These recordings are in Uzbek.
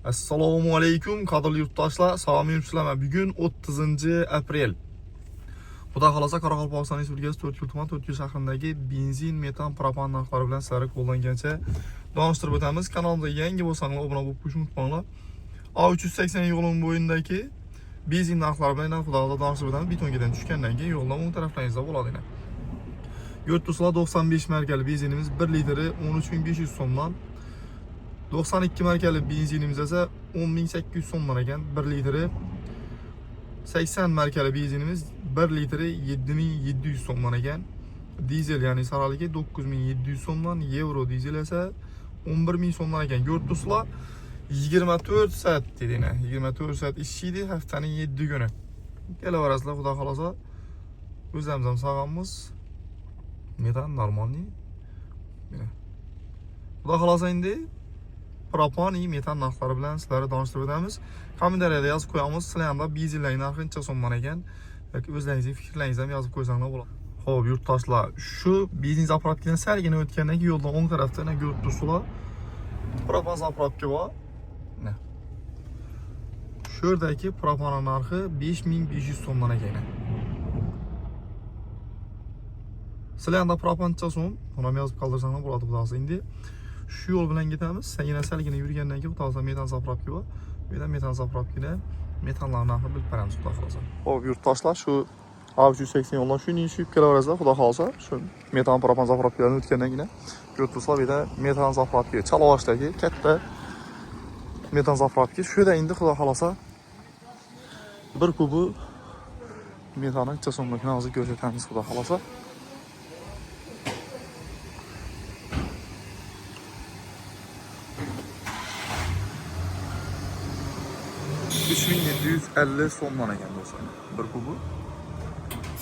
Assalomu alaykum qadrli yurtdoshlar. Salom yurtdoshlar. Bugun 30 aprel. Xudo xolosa Qoraqalpog'iston Respublikasi 4 tuman 4 shahridagi benzin, metan, propan narxlari bilan sizlarga qo'llangancha donishtirib o'tamiz. Kanalimizga yangi bo'lsangiz obuna bo'lib qo'yishni unutmanglar. A380 yo'lning bo'yidagi benzin narxlari bilan xudo xolosa donishtirib o'tamiz. Betongadan tushgandan keyin yo'ldan o'ng taraflaringizda bo'ladi. Yurtdoshlar 95 markali benzinimiz 1 litri 13500 so'mdan 92 markali benzinimiz esa 10800 so'mdan ekan 1 litri. 80 markali benzinimiz 1 litri 7700 so'mdan ekan. Dizel ya'ni saraligi 9700 so'mdan, yevro dizel esa 11000 so'mdan ekan. Yurtdoshlar 24 soat dedina. 24 soat ishlaydi haftaning 7 kuni. Kelaverasizlar xudo xolosa. O'zimiz ham sog'amiz. Metan normalniy. Mana. Xudo xolosa endi propan metan narxlari bilan sizlarga donishtirib o'tamiz. Kommentariyada yozib qo'yamiz. Sizlar ham benzinlar narxi qancha so'mdan ekan yoki o'zlaringizning fikrlaringizni ham yozib qo'ysanglar bo'ladi. Xo'p, yurtdoshlar, shu benzin zapravkadan salgina o'tgandan keyin yo'ldan o'ng tarafda yurtdoshlar propan zapravka bor. Mana. Shu yerdagi propan narxi 5500 so'mdan ekan. Sizlar ham propancha so'm, buni ham yozib qoldirsanglar bo'ladi xudosi. Endi shu yo'l bilan ketamiz. Salgina yurgandan keyin xudosi metan zapravka bor. Bu yerda metan zapravkada metanlar narxini bilib beramiz xudo xolosa. Xo'p, yurtdoshlar, shu A380 yo'ldan shunday tushib kelaverasizlar xudo xolosa. Shu metan propan zapravkadan o'tgandan keyin yurtdoshlar bu yerda metan zapravka, Chalovashdagi katta metan zapravka. Shu yerda endi xudo xolosa bir kubi metanni qancha so'mligini hozir ko'rsatamiz xudo xolosa. $3750 so'mdan ekan do'stlar. Bir kubi.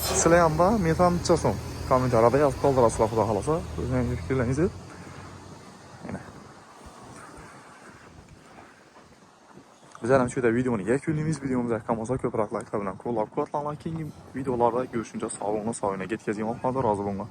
Sizlar ham metan necha so'm? Kommentariyada yozib qoldirasizlar xudo xolosa. O'zingizning fikrlaringizni. Mana. Bizlar ham shu yerda videoni yakunlaymiz. Videomiz yoqqan bo'lsa ko'proq layk bilan qo'llab-quvvatlanglar. Keyingi videolarda ko'rishguncha sog'liqni sog'ligiga yetkazing. Rozi bo'linglar.